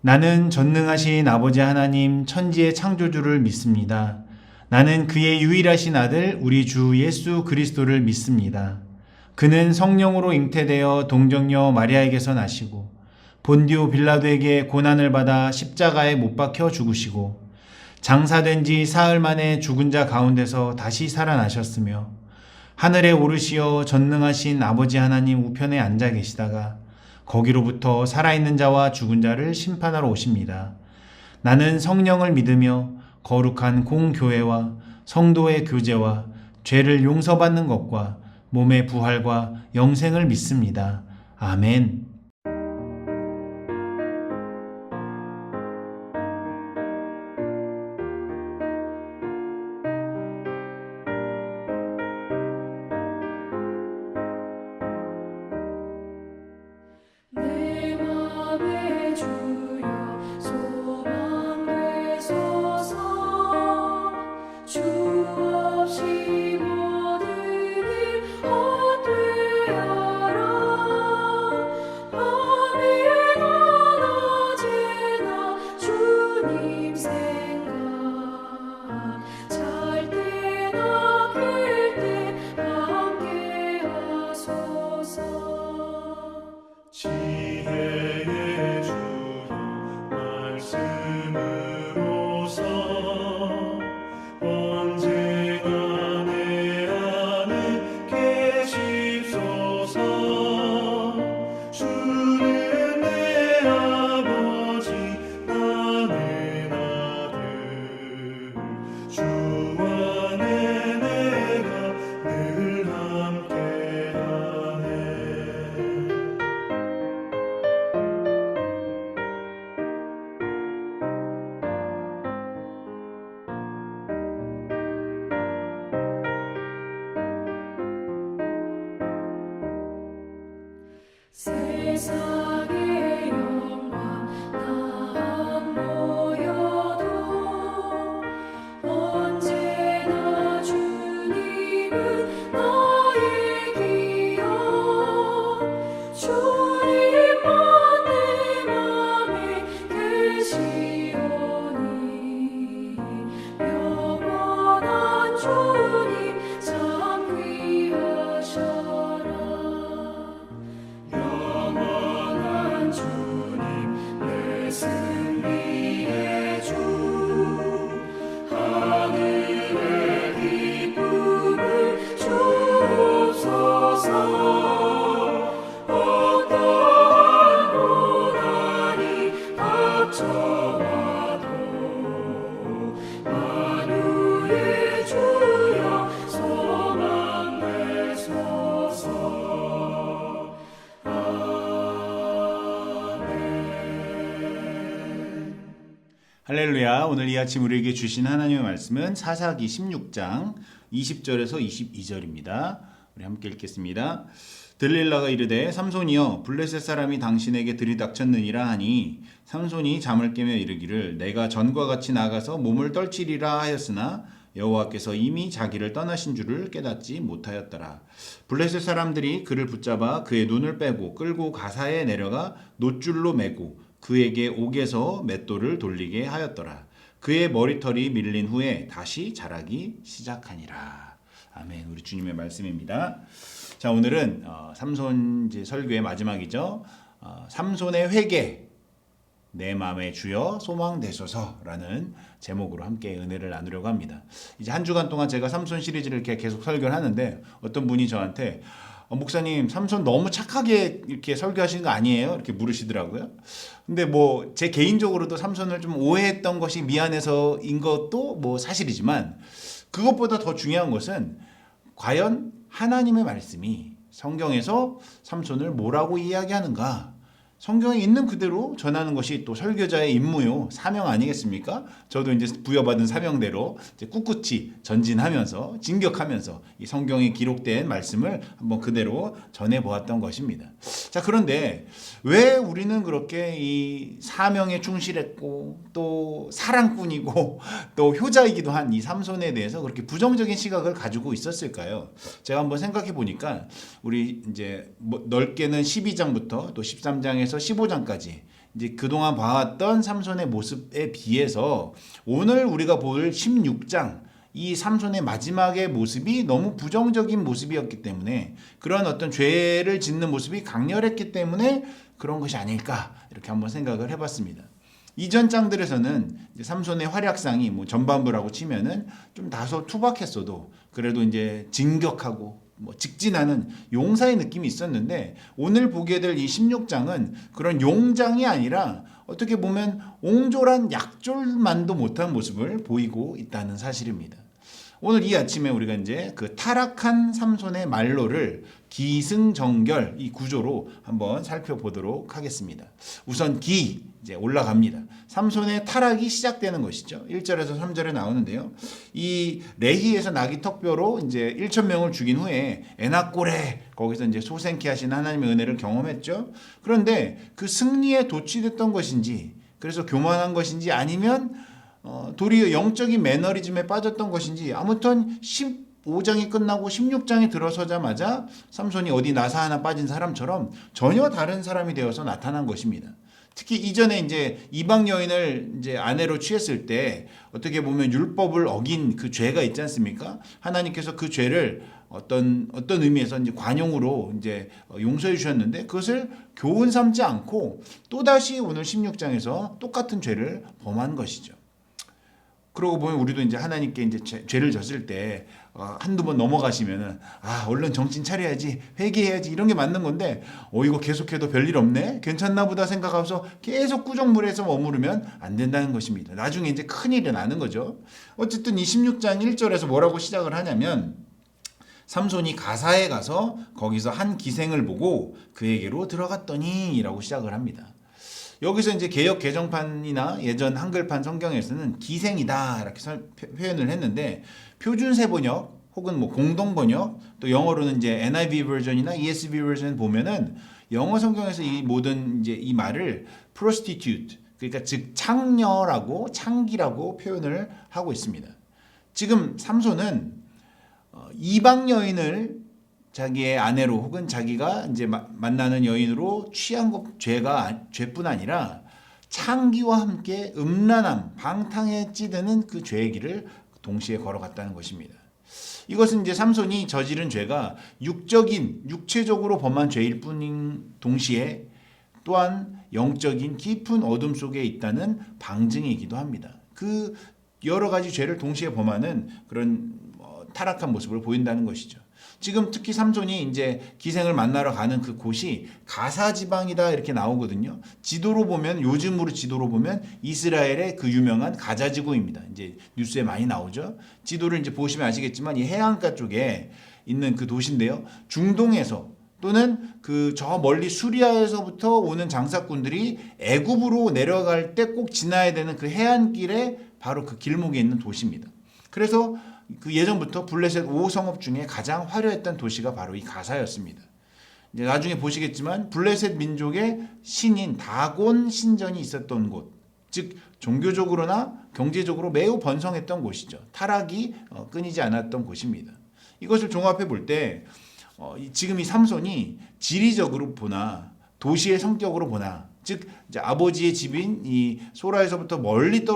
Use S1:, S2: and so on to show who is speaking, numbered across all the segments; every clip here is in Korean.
S1: 나는 전능하신 아버지 하나님 천지의 창조주를 믿습니다. 나는 그의 유일하신 아들 우리 주 예수 그리스도를 믿습니다. 그는 성령으로 잉태되어 동정녀 마리아에게서 나시고 본디오 빌라도에게 고난을 받아 십자가에 못 박혀 죽으시고 장사된 지 사흘 만에 죽은 자 가운데서 다시 살아나셨으며 하늘에 오르시어 전능하신 아버지 하나님 우편에 앉아 계시다가 거기로부터 살아있는 자와 죽은 자를 심판하러 오십니다. 나는 성령을 믿으며 거룩한 공교회와 성도의 교제와 죄를 용서받는 것과 몸의 부활과 영생을 믿습니다. 아멘.
S2: 내 맘의 주여 소망 되소서. 주 없이 모든 일 헛되어라. 밤이나 낮이나 주님 생각, 잘 때나 깰 때 함께 하소서.
S3: 지혜의 주여 말씀으로서 언제나 내 안에 계시소서. 주는 내 아버지 나는 아들, 주 안에 내가 늘 함께하네.
S2: 세상의 영광 다 모여도 언제나 주님은 나의 기여. 주님만 내 맘에 계시오니 영원한 주님 참 귀하셔라. 영원한 주님 내 승리의 주, 하늘의 기쁨을 주옵소서. 어떠한 고난이 닥쳐와도 만유의 주여 소망 되소서.
S1: 할렐루야. 오늘 이 아침 우리에게 주신 하나님의 말씀은 사사기 16장 20절에서 22절입니다. 우리 함께 읽겠습니다. 들릴라가 이르되 삼손이여 블레셋 사람이 당신에게 들이닥쳤느니라 하니 삼손이 잠을 깨며 이르기를 내가 전과 같이 나가서 몸을 떨치리라 하였으나 여호와께서 이미 자기를 떠나신 줄을 깨닫지 못하였더라. 블레셋 사람들이 그를 붙잡아 그의 눈을 빼고 끌고 가사에 내려가 놋줄로 매고 그에게 옥에서 맷돌을 돌리게 하였더라. 그의 머리털이 밀린 후에 다시 자라기 시작하니라. 아멘. 우리 주님의 말씀입니다. 자, 오늘은 삼손 이제 설교의 마지막이죠. 삼손의 회개, 내 마음의 주여 소망 되소서라는 제목으로 함께 은혜를 나누려고 합니다. 이제 한 주간 동안 제가 삼손 시리즈를 이렇게 계속 설교를 하는데 어떤 분이 저한테 목사님 삼손 너무 착하게 이렇게 설교하시는 거 아니에요? 이렇게 물으시더라고요. 근데 뭐 제 개인적으로도 삼손을 좀 오해했던 것이 미안해서인 것도 뭐 사실이지만 그것보다 더 중요한 것은 과연 하나님의 말씀이 성경에서 삼손을 뭐라고 이야기하는가? 성경에 있는 그대로 전하는 것이 또 설교자의 임무요, 사명 아니겠습니까? 저도 이제 부여받은 사명대로 이제 꿋꿋이 전진하면서 진격하면서 이 성경에 기록된 말씀을 한번 그대로 전해 보았던 것입니다. 자, 그런데 왜 우리는 그렇게 이 사명에 충실했고 또 사랑꾼이고 또 효자이기도 한 이 삼손에 대해서 그렇게 부정적인 시각을 가지고 있었을까요? 제가 한번 생각해 보니까 우리 이제 넓게는 12장부터 또 13장에서 15장까지 이제 그동안 봐왔던 삼손의 모습에 비해서 오늘 우리가 볼 16장 이 삼손의 마지막의 모습이 너무 부정적인 모습이었기 때문에 그런 어떤 죄를 짓는 모습이 강렬했기 때문에 그런 것이 아닐까 이렇게 한번 생각을 해봤습니다. 이전 장들에서는 이제 삼손의 활약상이 뭐 전반부라고 치면은 좀 다소 투박했어도 그래도 이제 진격하고 뭐 직진하는 용사의 느낌이 있었는데 오늘 보게 될 이 16장은 그런 용장이 아니라 어떻게 보면 옹졸한 약졸만도 못한 모습을 보이고 있다는 사실입니다. 오늘 이 아침에 우리가 이제 그 타락한 삼손의 말로를 기승전결 이 구조로 한번 살펴보도록 하겠습니다. 우선 이제 올라갑니다. 삼손의 타락이 시작되는 것이죠. 1절에서 3절에 나오는데요. 이 레히에서 나귀 턱뼈로 이제 1,000명을 죽인 후에 에낙골에 거기서 이제 소생케 하신 하나님의 은혜를 경험했죠. 그런데 그 승리에 도취됐던 것인지 그래서 교만한 것인지 아니면 도리어 영적인 매너리즘에 빠졌던 것인지 아무튼 15장이 끝나고 16장에 들어서자마자 삼손이 어디 나사 하나 빠진 사람처럼 전혀 다른 사람이 되어서 나타난 것입니다. 특히 이전에 이제 이방 여인을 이제 아내로 취했을 때 어떻게 보면 율법을 어긴 그 죄가 있지 않습니까? 하나님께서 그 죄를 어떤 의미에서 이제 관용으로 이제 용서해 주셨는데 그것을 교훈 삼지 않고 또다시 오늘 16장에서 똑같은 죄를 범한 것이죠. 그러고 보면 우리도 이제 하나님께 이제 죄를 졌을 때 한두 번 넘어가시면은 얼른 정신 차려야지 회개해야지 이런 게 맞는 건데 이거 계속해도 별일 없네 괜찮나 보다 생각하면서 계속 꾸정물에서 머무르면 안 된다는 것입니다. 나중에 이제 큰일이 나는 거죠. 어쨌든 이 16장 1절에서 뭐라고 시작을 하냐면 삼손이 가사에 가서 거기서 한 기생을 보고 그에게로 들어갔더니 라고 시작을 합니다. 여기서 이제 개역 개정판이나 예전 한글판 성경에서는 기생이다 이렇게 표현을 했는데 표준세 번역 혹은 뭐 공동 번역 또 영어로는 이제 NIV 버전이나 ESV 버전 보면은 영어 성경에서 이 모든 이제 이 말을 prostitute 그러니까 즉 창녀라고 창기라고 표현을 하고 있습니다. 지금 삼손은 이방 여인을 자기의 아내로 혹은 자기가 이제 만나는 여인으로 취한 것 죄뿐 아니라 창기와 함께 음란함, 방탕에 찌드는 그 죄의 길을 동시에 걸어갔다는 것입니다. 이것은 이제 삼손이 저지른 죄가 육체적으로 범한 죄일 뿐인 동시에 또한 영적인 깊은 어둠 속에 있다는 방증이기도 합니다. 그 여러 가지 죄를 동시에 범하는 그런 타락한 모습을 보인다는 것이죠. 지금 특히 삼손이 이제 기생을 만나러 가는 그 곳이 가사 지방이다 이렇게 나오거든요. 요즘으로 지도로 보면 이스라엘의 그 유명한 가자 지구입니다. 이제 뉴스에 많이 나오죠. 지도를 이제 보시면 아시겠지만 이 해안가 쪽에 있는 그 도시인데요. 중동에서 또는 그 저 멀리 수리아에서부터 오는 장사꾼들이 애굽으로 내려갈 때 꼭 지나야 되는 그 해안길에 바로 그 길목에 있는 도시입니다. 그래서 그 예전부터 블레셋 5성읍 중에 가장 화려했던 도시가 바로 이 가사였습니다. 이제 나중에 보시겠지만 블레셋 민족의 신인 다곤 신전이 있었던 곳, 즉 종교적으로나 경제적으로 매우 번성했던 곳이죠. 타락이 끊이지 않았던 곳입니다. 이것을 종합해 볼 때 지금 이 삼손이 지리적으로 보나 도시의 성격으로 보나 즉 이제 아버지의 집인 이 소라에서부터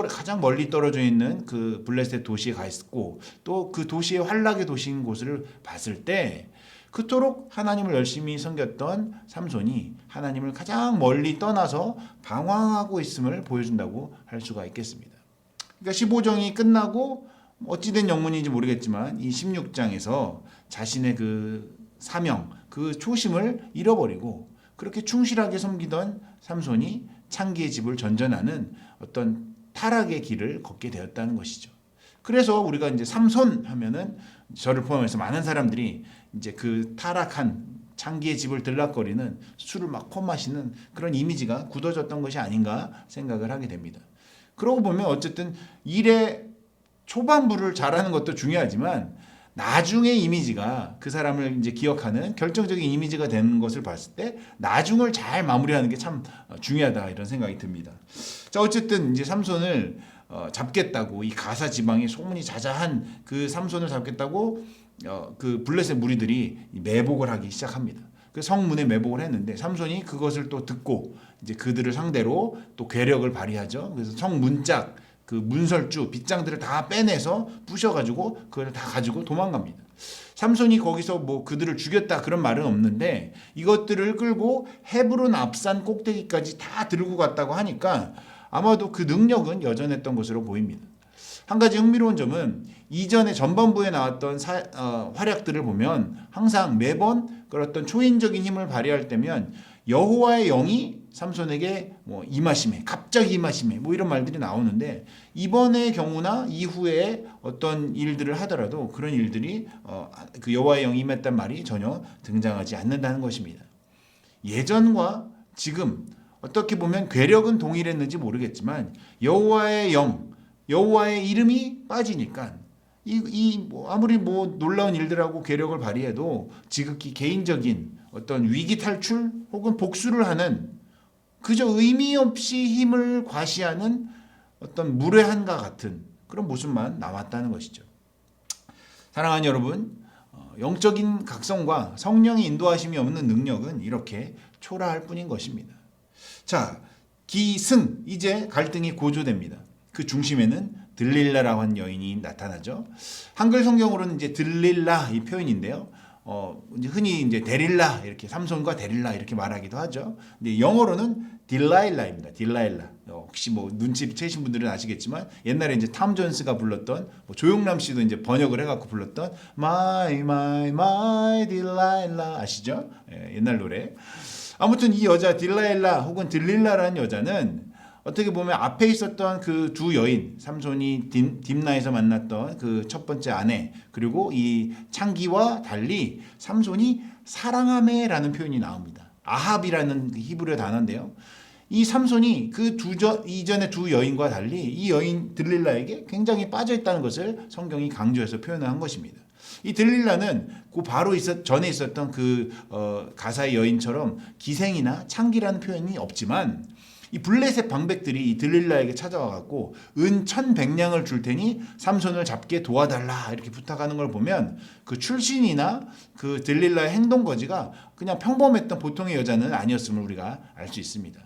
S1: 가장 멀리 떨어져 있는 그 블레셋 도시에 가 있고 또 그 도시의 환락의 도시인 곳을 봤을 때 그토록 하나님을 열심히 섬겼던 삼손이 하나님을 가장 멀리 떠나서 방황하고 있음을 보여준다고 할 수가 있겠습니다. 그러니까 15장이 끝나고 어찌된 영문인지 모르겠지만 이 16장에서 자신의 그 사명, 그 초심을 잃어버리고 그렇게 충실하게 섬기던 삼손이 창기의 집을 전전하는 어떤 타락의 길을 걷게 되었다는 것이죠. 그래서 우리가 이제 삼손 하면은 저를 포함해서 많은 사람들이 이제 그 타락한 창기의 집을 들락거리는 술을 막 퍼마시는 그런 이미지가 굳어졌던 것이 아닌가 생각을 하게 됩니다. 그러고 보면 어쨌든 일의 초반부를 잘하는 것도 중요하지만 나중의 이미지가 그 사람을 이제 기억하는 결정적인 이미지가 되는 것을 봤을 때 나중을 잘 마무리하는 게 참 중요하다 이런 생각이 듭니다. 자 어쨌든 이제 삼손을 잡겠다고 이 가사 지방에 소문이 자자한 그 삼손을 잡겠다고 그 블레셋 무리들이 매복을 하기 시작합니다. 그 성문에 매복을 했는데 삼손이 그것을 또 듣고 이제 그들을 상대로 또 괴력을 발휘하죠. 그래서 성문짝 그 문설주 빗장들을 다 빼내서 부셔가지고 그걸 다 가지고 도망갑니다. 삼손이 거기서 뭐 그들을 죽였다 그런 말은 없는데 이것들을 끌고 헤브론 앞산 꼭대기까지 다 들고 갔다고 하니까 아마도 그 능력은 여전했던 것으로 보입니다. 한 가지 흥미로운 점은 이전에 전반부에 나왔던 활약들을 보면 항상 매번 그런 어떤 초인적인 힘을 발휘할 때면 여호와의 영이 삼손에게 뭐 임하심에 갑자기 임하심에 뭐 이런 말들이 나오는데 이번의 경우나 이후에 어떤 일들을 하더라도 그런 일들이 그 여호와의 영이 임했단 말이 전혀 등장하지 않는다는 것입니다. 예전과 지금 어떻게 보면 괴력은 동일했는지 모르겠지만 여호와의 영, 여호와의 이름이 빠지니까 뭐 아무리 뭐 놀라운 일들하고 괴력을 발휘해도 지극히 개인적인 어떤 위기 탈출 혹은 복수를 하는 그저 의미 없이 힘을 과시하는 어떤 무례한과 같은 그런 모습만 남았다는 것이죠. 사랑하는 여러분, 영적인 각성과 성령의 인도하심이 없는 능력은 이렇게 초라할 뿐인 것입니다. 자, 기승, 이제 갈등이 고조됩니다. 그 중심에는 들릴라라고 하는 여인이 나타나죠. 한글 성경으로는 이제 들릴라 이 표현인데요. 이제 흔히 이제 데릴라 이렇게 삼손과 데릴라 이렇게 말하기도 하죠. 근데 영어로는 딜라일라입니다. 딜라일라. 혹시 뭐 눈치 채신 분들은 아시겠지만 옛날에 이제 탐 존스가 불렀던 뭐 조용남 씨도 이제 번역을 해갖고 불렀던 My My My 딜라일라 아시죠? 예, 옛날 노래. 아무튼 이 여자 딜라일라 혹은 들릴라라는 여자는 어떻게 보면 앞에 있었던 그 두 여인 삼손이 딥나에서 만났던 그 첫 번째 아내 그리고 이 창기와 달리 삼손이 사랑하매라는 표현이 나옵니다. 아합이라는 히브리어 단어인데요. 이 삼손이 그 이전의 두 여인과 달리 이 여인 들릴라에게 굉장히 빠져 있다는 것을 성경이 강조해서 표현을 한 것입니다. 이 들릴라는 그 바로 전에 있었던 그 가사의 여인처럼 기생이나 창기라는 표현이 없지만 이 블레셋 방백들이 이 들릴라에게 찾아와 갖고 은 1,100냥을 줄 테니 삼손을 잡게 도와달라 이렇게 부탁하는 걸 보면 그 출신이나 그 들릴라의 행동 거지가 그냥 평범했던 보통의 여자는 아니었음을 우리가 알 수 있습니다.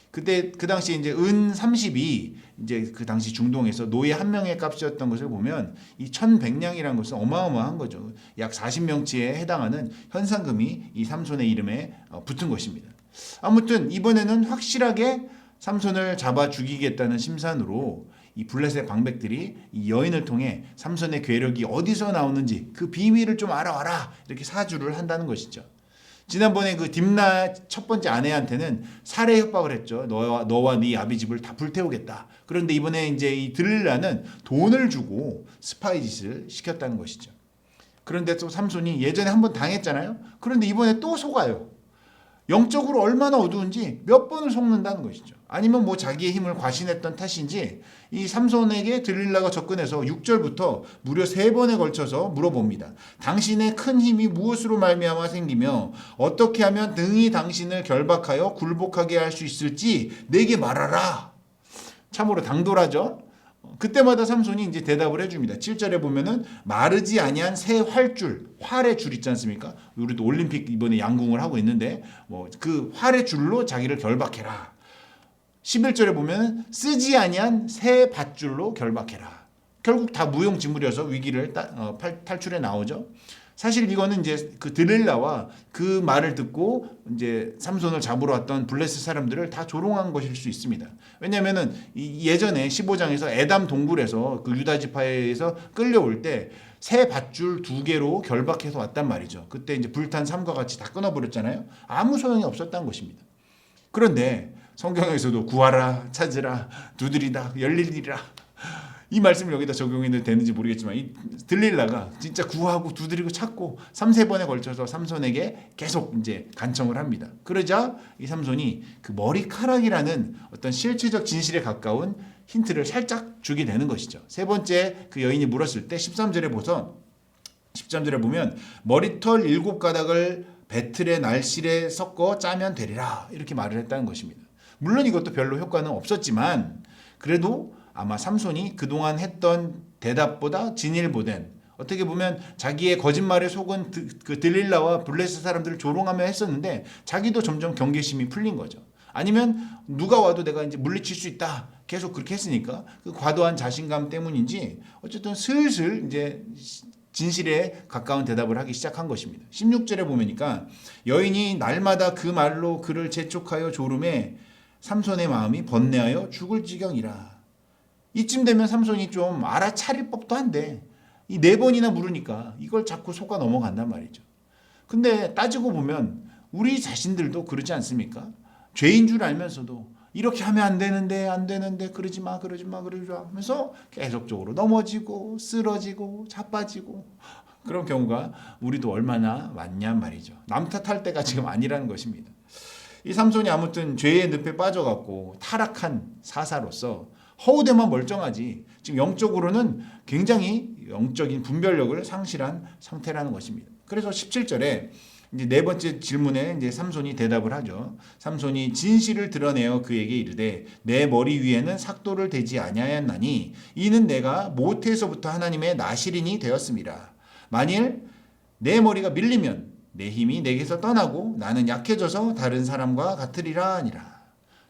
S1: 그때 그 당시 이제 은 30이 이제 그 당시 중동에서 노예 한 명의 값이었던 것을 보면 이 1,100냥이라는 것은 어마어마한 거죠. 약 40명치에 해당하는 현상금이 이 삼손의 이름에 붙은 것입니다. 아무튼 이번에는 확실하게 삼손을 잡아 죽이겠다는 심산으로 이 블레셋 방백들이 이 여인을 통해 삼손의 괴력이 어디서 나오는지 그 비밀을 좀 알아와라 이렇게 사주를 한다는 것이죠. 지난번에 그 딥나 첫 번째 아내한테는 살해 협박을 했죠. 너와 네 아비 집을 다 불태우겠다. 그런데 이번에 이제 이 들릴라는 돈을 주고 스파이 짓을 시켰다는 것이죠. 그런데 또 삼손이 예전에 한번 당했잖아요. 그런데 이번에 또 속아요. 영적으로 얼마나 어두운지 몇 번을 속는다는 것이죠. 아니면 뭐 자기의 힘을 과신했던 탓인지 이 삼손에게 들릴라가 접근해서 6절부터 무려 3번에 걸쳐서 물어봅니다. 당신의 큰 힘이 무엇으로 말미암아 생기며 어떻게 하면 능히 당신을 결박하여 굴복하게 할 수 있을지 내게 말하라. 참으로 당돌하죠. 그때마다 삼손이 이제 대답을 해줍니다. 7절에 보면은 마르지 아니한 새 활줄, 활의 줄 있지 않습니까? 우리도 올림픽 이번에 양궁을 하고 있는데 뭐 그 활의 줄로 자기를 결박해라. 11절에 보면 쓰지 아니한 새 밧줄로 결박해라. 결국 다 무용지물이어서 위기를 탈출해 나오죠. 사실 이거는 이제 그 들릴라와 그 말을 듣고 이제 삼손을 잡으러 왔던 블레셋 사람들을 다 조롱한 것일 수 있습니다. 왜냐하면은 예전에 15장에서 에담 동굴에서 그 유다 지파에서 끌려올 때 새 밧줄 2개로 결박해서 왔단 말이죠. 그때 이제 불탄 삶과 같이 다 끊어버렸잖아요. 아무 소용이 없었다는 것입니다. 그런데 성경에서도 구하라, 찾으라, 두드리다, 열리리라. 이 말씀을 여기다 적용이 되는지 모르겠지만 이 들릴라가 진짜 구하고 두드리고 찾고 3-4번에 걸쳐서 삼손에게 계속 이제 간청을 합니다. 그러자 이 삼손이 그 머리카락이라는 어떤 실체적 진실에 가까운 힌트를 살짝 주게 되는 것이죠. 3번째 그 여인이 물었을 때 13절에 보면 머리털 7가닥을 배틀의 날실에 섞어 짜면 되리라 이렇게 말을 했다는 것입니다. 물론 이것도 별로 효과는 없었지만 그래도 아마 삼손이 그동안 했던 대답보다 진일보된 어떻게 보면 자기의 거짓말에 속은 그 들릴라와 블레셋 사람들을 조롱하며 했었는데 자기도 점점 경계심이 풀린 거죠. 아니면 누가 와도 내가 이제 물리칠 수 있다. 계속 그렇게 했으니까 그 과도한 자신감 때문인지 어쨌든 슬슬 이제 진실에 가까운 대답을 하기 시작한 것입니다. 16절에 보니까 여인이 날마다 그 말로 그를 재촉하여 조름에 삼손의 마음이 번뇌하여 죽을 지경이라. 이쯤 되면 삼손이 좀 알아차릴 법도 한데 이 4번이나 물으니까 이걸 자꾸 속아 넘어간단 말이죠. 근데 따지고 보면 우리 자신들도 그러지 않습니까? 죄인 줄 알면서도 이렇게 하면 안 되는데 그러지 마 하면서 계속적으로 넘어지고 쓰러지고 자빠지고 그런 경우가 우리도 얼마나 많냔 말이죠. 남 탓할 때가 지금 아니라는 것입니다. 이 삼손이 아무튼 죄의 늪에 빠져갖고 타락한 사사로서 허우대만 멀쩡하지 지금 영적으로는 굉장히 영적인 분별력을 상실한 상태라는 것입니다. 그래서 17절에 이제 4번째 질문에 이제 삼손이 대답을 하죠. 삼손이 진실을 드러내어 그에게 이르되 내 머리 위에는 삭도를 대지 아니하였나니 이는 내가 모태에서부터 하나님의 나실인이 되었습니다. 만일 내 머리가 밀리면 내 힘이 내게서 떠나고 나는 약해져서 다른 사람과 같으리라 하니라.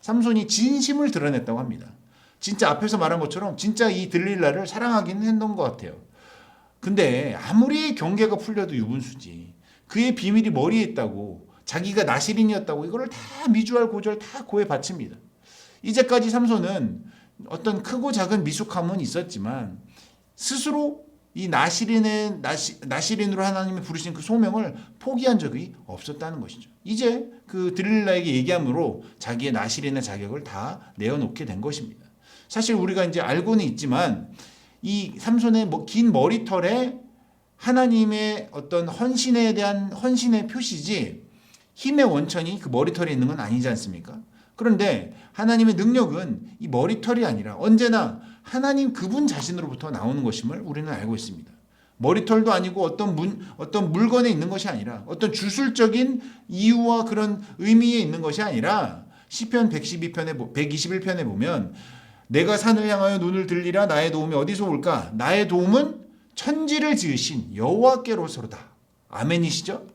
S1: 삼손이 진심을 드러냈다고 합니다. 진짜 앞에서 말한 것처럼 진짜 이 들릴라를 사랑하긴 했던 것 같아요. 근데 아무리 경계가 풀려도 유분수지. 그의 비밀이 머리에 있다고 자기가 나실인이었다고 이거를 다 미주알 고절 다 고에 바칩니다. 이제까지 삼손은 어떤 크고 작은 미숙함은 있었지만 스스로 이 나실인으로 하나님이 부르신 그 소명을 포기한 적이 없었다는 것이죠. 이제 그 들릴라에게 얘기함으로 자기의 나실인의 자격을 다 내어놓게 된 것입니다. 사실 우리가 이제 알고는 있지만 이 삼손의 긴 머리털에 하나님의 어떤 헌신에 대한 헌신의 표시지 힘의 원천이 그 머리털에 있는 건 아니지 않습니까? 그런데 하나님의 능력은 이 머리털이 아니라 언제나 하나님 그분 자신으로부터 나오는 것임을 우리는 알고 있습니다. 머리털도 아니고 어떤 물건에 있는 것이 아니라 어떤 주술적인 이유와 그런 의미에 있는 것이 아니라 시편 121편에 보면 내가 산을 향하여 눈을 들리라 나의 도움이 어디서 올까? 나의 도움은 천지를 지으신 여호와께로서로다. 아멘이시죠?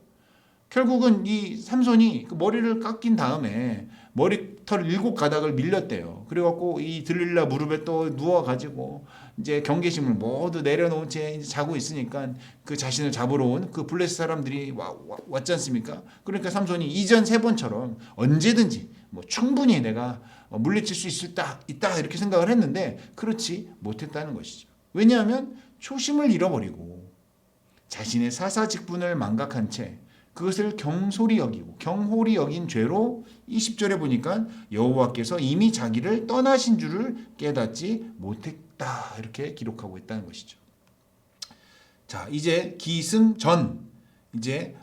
S1: 결국은 이 삼손이 그 머리를 깎인 다음에 머리털 7가닥을 밀렸대요. 그래갖고 이 들릴라 무릎에 또 누워가지고 이제 경계심을 모두 내려놓은 채 이제 자고 있으니까 그 자신을 잡으러 온 그 블레셋 사람들이 왔지 않습니까? 그러니까 삼손이 이전 3번처럼 언제든지 뭐 충분히 내가 물리칠 수 있다 이렇게 생각을 했는데 그렇지 못했다는 것이죠. 왜냐하면 초심을 잃어버리고 자신의 사사 직분을 망각한 채 그것을 경홀히 여긴 죄로 20절에 보니까 여호와께서 이미 자기를 떠나신 줄을 깨닫지 못했다 이렇게 기록하고 있다는 것이죠. 자, 이제 기승전 이제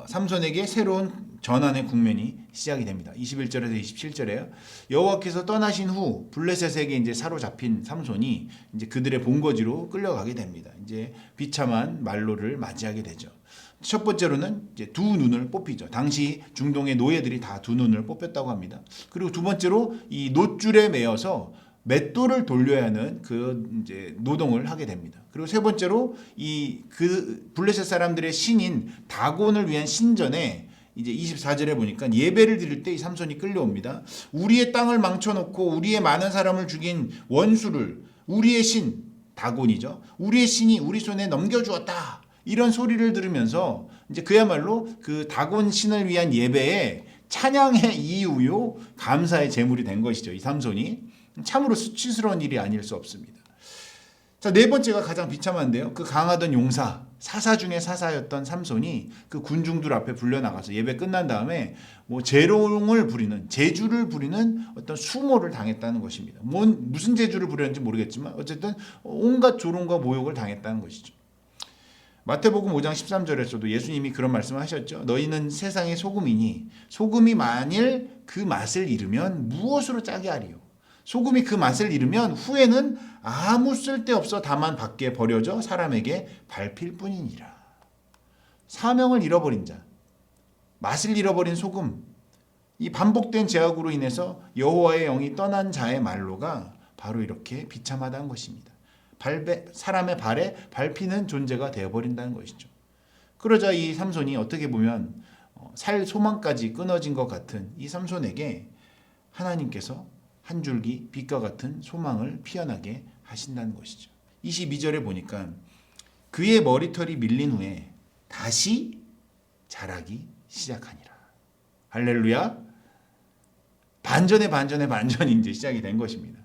S1: 삼손에게 새로운 전환의 국면이 시작이 됩니다. 21절에서 27절에요. 여호와께서 떠나신 후 블레셋에게 이제 사로잡힌 삼손이 이제 그들의 본거지로 끌려가게 됩니다. 이제 비참한 말로를 맞이하게 되죠. 첫 번째로는 이제 2눈을 뽑히죠. 당시 중동의 노예들이 다 2눈을 뽑혔다고 합니다. 그리고 두 번째로 이 놋줄에 매어서 맷돌을 돌려야 하는 그 이제 노동을 하게 됩니다. 그리고 세 번째로 그 블레셋 사람들의 신인 다곤을 위한 신전에 이제 24절에 보니까 예배를 드릴 때 이 삼손이 끌려옵니다. 우리의 땅을 망쳐놓고 우리의 많은 사람을 죽인 원수를 우리의 신 다곤이죠. 우리의 신이 우리 손에 넘겨주었다. 이런 소리를 들으면서 이제 그야말로 그 다곤 신을 위한 예배에 찬양의 이유요 감사의 제물이 된 것이죠. 이 삼손이 참으로 수치스러운 일이 아닐 수 없습니다. 자, 4번째가 가장 비참한데요. 그 강하던 용사, 사사 중에 사사였던 삼손이 그 군중들 앞에 불려나가서 예배 끝난 다음에 뭐 재롱을 부리는, 재주를 부리는 어떤 수모를 당했다는 것입니다. 무슨 재주를 부렸는지 모르겠지만 어쨌든 온갖 조롱과 모욕을 당했다는 것이죠. 마태복음 5장 13절에서도 예수님이 그런 말씀을 하셨죠. 너희는 세상의 소금이니 소금이 만일 그 맛을 잃으면 무엇으로 짜게 하리요? 소금이 그 맛을 잃으면 후에는 아무 쓸데없어 다만 밖에 버려져 사람에게 밟힐 뿐이니라. 사명을 잃어버린 자, 맛을 잃어버린 소금, 이 반복된 죄악으로 인해서 여호와의 영이 떠난 자의 말로가 바로 이렇게 비참하다는 것입니다. 사람의 발에 밟히는 존재가 되어버린다는 것이죠. 그러자 이 삼손이 어떻게 보면 살 소망까지 끊어진 것 같은 이 삼손에게 하나님께서 한 줄기 빛과 같은 소망을 피어나게 하신다는 것이죠. 22절에 보니까 그의 머리털이 밀린 후에 다시 자라기 시작하니라. 할렐루야. 반전의 반전이 이제 시작이 된 것입니다.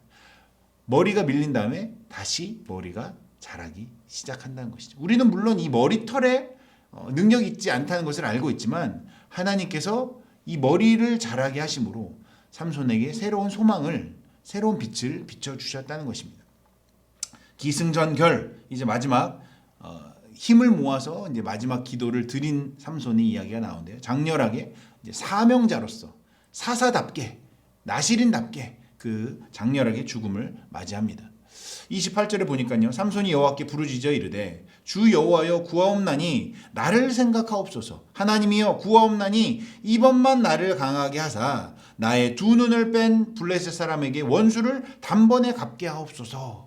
S1: 머리가 밀린 다음에 다시 머리가 자라기 시작한다는 것이죠. 우리는 물론 이 머리털에 능력이 있지 않다는 것을 알고 있지만 하나님께서 이 머리를 자라게 하심으로 삼손에게 새로운 소망을, 새로운 빛을 비춰주셨다는 것입니다. 기승전결, 이제 마지막 힘을 모아서 이제 마지막 기도를 드린 삼손의 이야기가 나오는데요. 장렬하게 이제 사명자로서 사사답게 나실인답게 그 장렬하게 죽음을 맞이합니다. 28절에 보니까요. 삼손이 여호와께 부르짖어 이르되 주 여호와여 구하옵나니 나를 생각하옵소서. 하나님이여 구하옵나니 이번만 나를 강하게 하사 나의 두 눈을 뺀 블레셋 사람에게 원수를 단번에 갚게 하옵소서.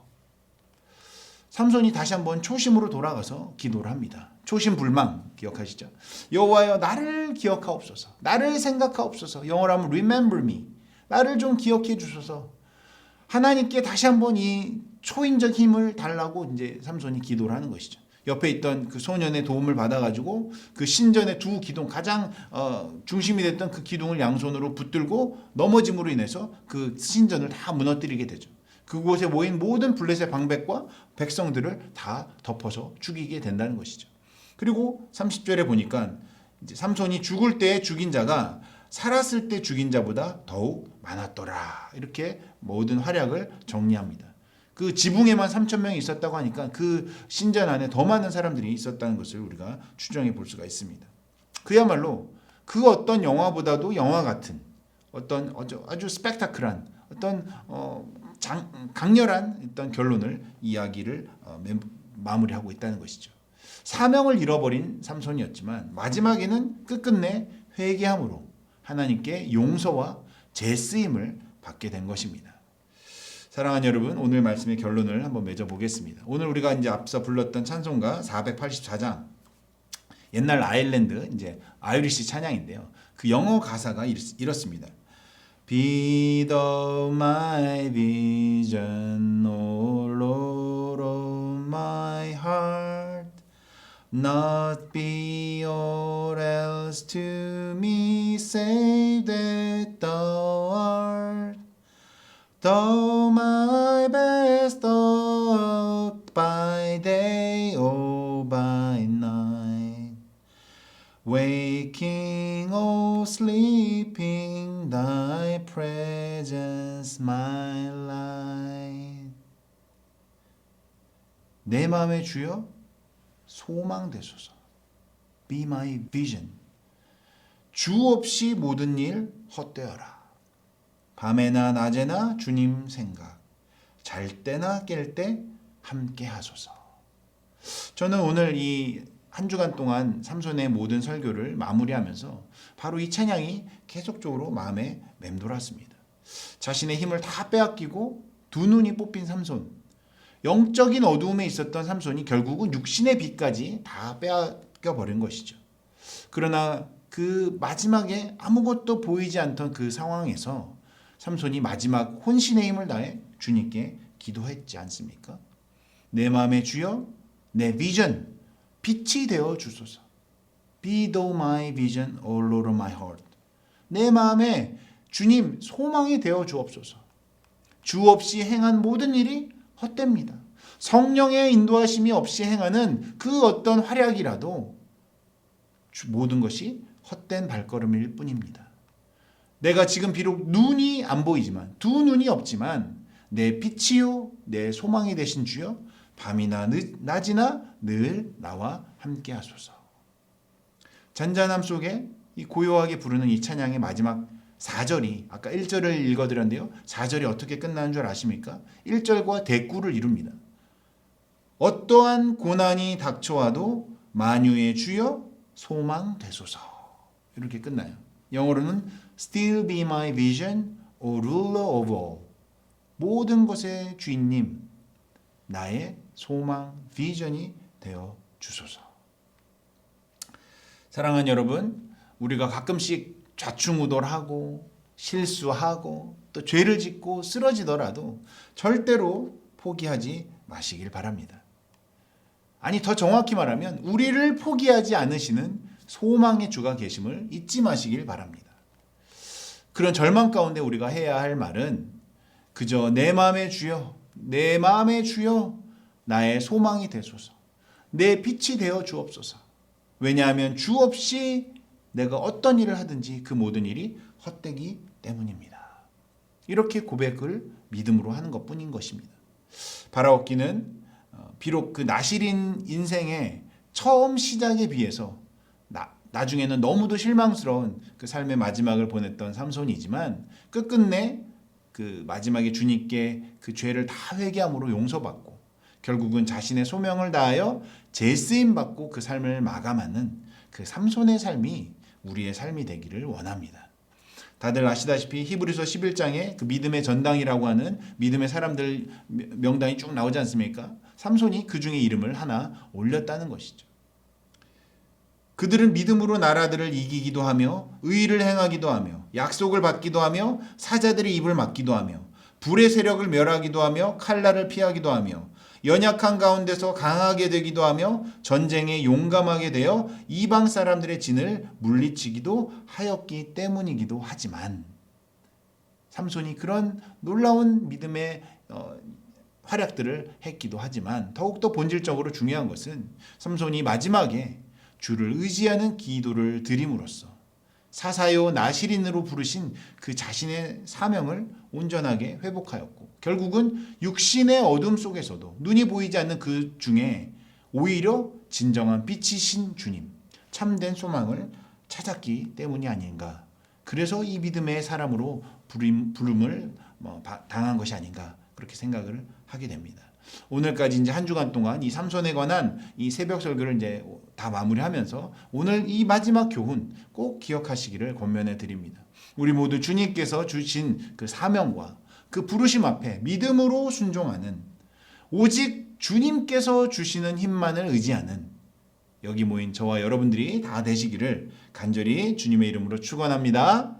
S1: 삼손이 다시 한번 초심으로 돌아가서 기도를 합니다. 초심불망 기억하시죠? 여호와여 나를 기억하옵소서. 나를 생각하옵소서. 영어로 하면 remember me. 나를 좀 기억해 주소서. 하나님께 다시 한번 이 초인적 힘을 달라고 이제 삼손이 기도를 하는 것이죠. 옆에 있던 그 소년의 도움을 받아가지고 그 신전의 두 기둥 가장 중심이 됐던 그 기둥을 양손으로 붙들고 넘어짐으로 인해서 그 신전을 다 무너뜨리게 되죠. 그곳에 모인 모든 블레셋 방백과 백성들을 다 덮어서 죽이게 된다는 것이죠. 그리고 30절에 보니까 이제 삼손이 죽을 때 죽인 자가 살았을 때 죽인 자보다 더욱 많았더라. 이렇게 모든 활약을 정리합니다. 그 지붕에만 3,000명이 있었다고 하니까 그 신전 안에 더 많은 사람들이 있었다는 것을 우리가 추정해 볼 수가 있습니다. 그야말로 그 어떤 영화보다도 영화 같은 어떤 아주 스펙타클한 어떤 강렬한 어떤 결론을 이야기를 마무리하고 있다는 것이죠. 사명을 잃어버린 삼손이었지만 마지막에는 끝끝내 회개함으로 하나님께 용서와 재쓰임을 받게 된 것입니다. 사랑하는 여러분, 오늘 말씀의 결론을 한번 맺어보겠습니다. 오늘 우리가 이제 앞서 불렀던 찬송가 484장, 옛날 아일랜드 이제 아이리시 찬양인데요. 그 영어 가사가 이렇습니다. Be thou my vision, O Lord of my heart, not be aught else to me save that thou art. Thou my best thought by day or by night, waking or sleeping, thy presence my light. 내 마음의 주여 소망 되소서. Be my vision. 주 없이 모든 일 헛되어라. 밤에나 낮에나 주님 생각, 잘 때나 깰 때 함께 하소서. 저는 오늘 이 한 주간 동안 삼손의 모든 설교를 마무리하면서 바로 이 찬양이 계속적으로 마음에 맴돌았습니다. 자신의 힘을 다 빼앗기고 두 눈이 뽑힌 삼손, 영적인 어두움에 있었던 삼손이 결국은 육신의 빛까지 다 빼앗겨 버린 것이죠. 그러나 그 마지막에 아무것도 보이지 않던 그 상황에서 삼손이 마지막 혼신의 힘을 다해 주님께 기도했지 않습니까? 내 마음의 주여, 내 비전, 빛이 되어 주소서. Be thou my vision, O Lord of my heart. 내 마음에 주님 소망이 되어 주옵소서. 주 없이 행한 모든 일이 헛됩니다. 성령의 인도하심이 없이 행하는 그 어떤 활약이라도 모든 것이 헛된 발걸음일 뿐입니다. 내가 지금 비록 눈이 안 보이지만 두 눈이 없지만 내 빛이요 내 소망이 되신 주여 밤이나 낮이나 늘 나와 함께 하소서. 잔잔함 속에 이 고요하게 부르는 이 찬양의 마지막 4절이 아까 1절을 읽어드렸는데요. 4절이 어떻게 끝나는 줄 아십니까? 1절과 대꾸를 이룹니다. 어떠한 고난이 닥쳐와도 만유의 주여 소망 되소서. 이렇게 끝나요. 영어로는 Still be my vision, O ruler of all. 모든 것의 주인님, 나의 소망, 비전이 되어 주소서. 사랑하는 여러분, 우리가 가끔씩 좌충우돌하고 실수하고 또 죄를 짓고 쓰러지더라도 절대로 포기하지 마시길 바랍니다. 아니, 더 정확히 말하면 우리를 포기하지 않으시는 소망의 주가 계심을 잊지 마시길 바랍니다. 그런 절망 가운데 우리가 해야 할 말은 그저 내 마음의 주여, 내 마음의 주여, 나의 소망이 되소서, 내 빛이 되어 주옵소서. 왜냐하면 주 없이 내가 어떤 일을 하든지 그 모든 일이 헛되기 때문입니다. 이렇게 고백을 믿음으로 하는 것뿐인 것입니다. 바라옵기는 비록 그 나실인 인생의 처음 시작에 비해서 나중에는 너무도 실망스러운 그 삶의 마지막을 보냈던 삼손이지만 끝끝내 그 마지막에 주님께 그 죄를 다 회개함으로 용서받고 결국은 자신의 소명을 다하여 재쓰임 받고 그 삶을 마감하는 그 삼손의 삶이 우리의 삶이 되기를 원합니다. 다들 아시다시피 히브리서 11장에 그 믿음의 전당이라고 하는 믿음의 사람들 명단이 쭉 나오지 않습니까? 삼손이 그 중에 이름을 하나 올렸다는 것이죠. 그들은 믿음으로 나라들을 이기기도 하며 의를 행하기도 하며 약속을 받기도 하며 사자들의 입을 막기도 하며 불의 세력을 멸하기도 하며 칼날을 피하기도 하며 연약한 가운데서 강하게 되기도 하며 전쟁에 용감하게 되어 이방 사람들의 진을 물리치기도 하였기 때문이기도 하지만 삼손이 그런 놀라운 믿음의 활약들을 했기도 하지만 더욱더 본질적으로 중요한 것은 삼손이 마지막에 주를 의지하는 기도를 드림으로써 사사요 나실인으로 부르신 그 자신의 사명을 온전하게 회복하였고 결국은 육신의 어둠 속에서도 눈이 보이지 않는 그 중에 오히려 진정한 빛이신 주님, 참된 소망을 찾았기 때문이 아닌가. 그래서 이 믿음의 사람으로 부름을 당한 것이 아닌가 그렇게 생각을 하게 됩니다. 오늘까지 이제 한 주간 동안 이 삼손에 관한 이 새벽 설교를 이제 다 마무리하면서 오늘 이 마지막 교훈 꼭 기억하시기를 권면해 드립니다. 우리 모두 주님께서 주신 그 사명과 그 부르심 앞에 믿음으로 순종하는 오직 주님께서 주시는 힘만을 의지하는 여기 모인 저와 여러분들이 다 되시기를 간절히 주님의 이름으로 축원합니다.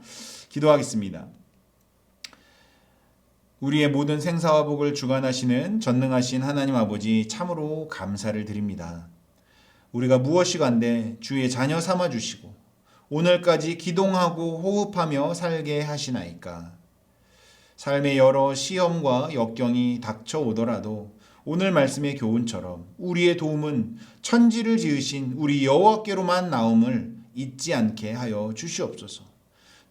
S1: 기도하겠습니다. 우리의 모든 생사와 복을 주관하시는 전능하신 하나님 아버지 참으로 감사를 드립니다. 우리가 무엇이간데 주의 자녀 삼아 주시고 오늘까지 기동하고 호흡하며 살게 하시나이까. 삶의 여러 시험과 역경이 닥쳐오더라도 오늘 말씀의 교훈처럼 우리의 도움은 천지를 지으신 우리 여호와께로만 나옴을 잊지 않게 하여 주시옵소서.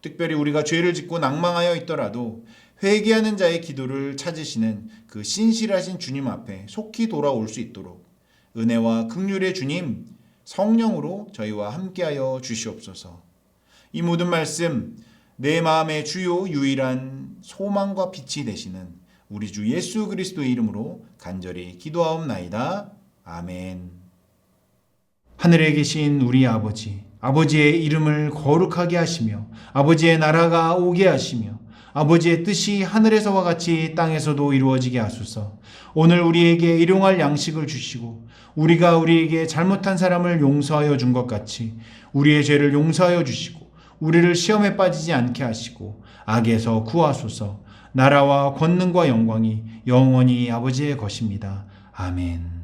S1: 특별히 우리가 죄를 짓고 낭망하여 있더라도 회개하는 자의 기도를 찾으시는 그 신실하신 주님 앞에 속히 돌아올 수 있도록 은혜와 긍휼의 주님 성령으로 저희와 함께하여 주시옵소서. 이 모든 말씀 내 마음의 주요 유일한 소망과 빛이 되시는 우리 주 예수 그리스도의 이름으로 간절히 기도하옵나이다. 아멘. 하늘에 계신 우리 아버지, 아버지의 이름을 거룩하게 하시며 아버지의 나라가 오게 하시며 아버지의 뜻이 하늘에서와 같이 땅에서도 이루어지게 하소서. 오늘 우리에게 일용할 양식을 주시고 우리가 우리에게 잘못한 사람을 용서하여 준 것 같이 우리의 죄를 용서하여 주시고 우리를 시험에 빠지지 않게 하시고 악에서 구하소서. 나라와 권능과 영광이 영원히 아버지의 것입니다. 아멘.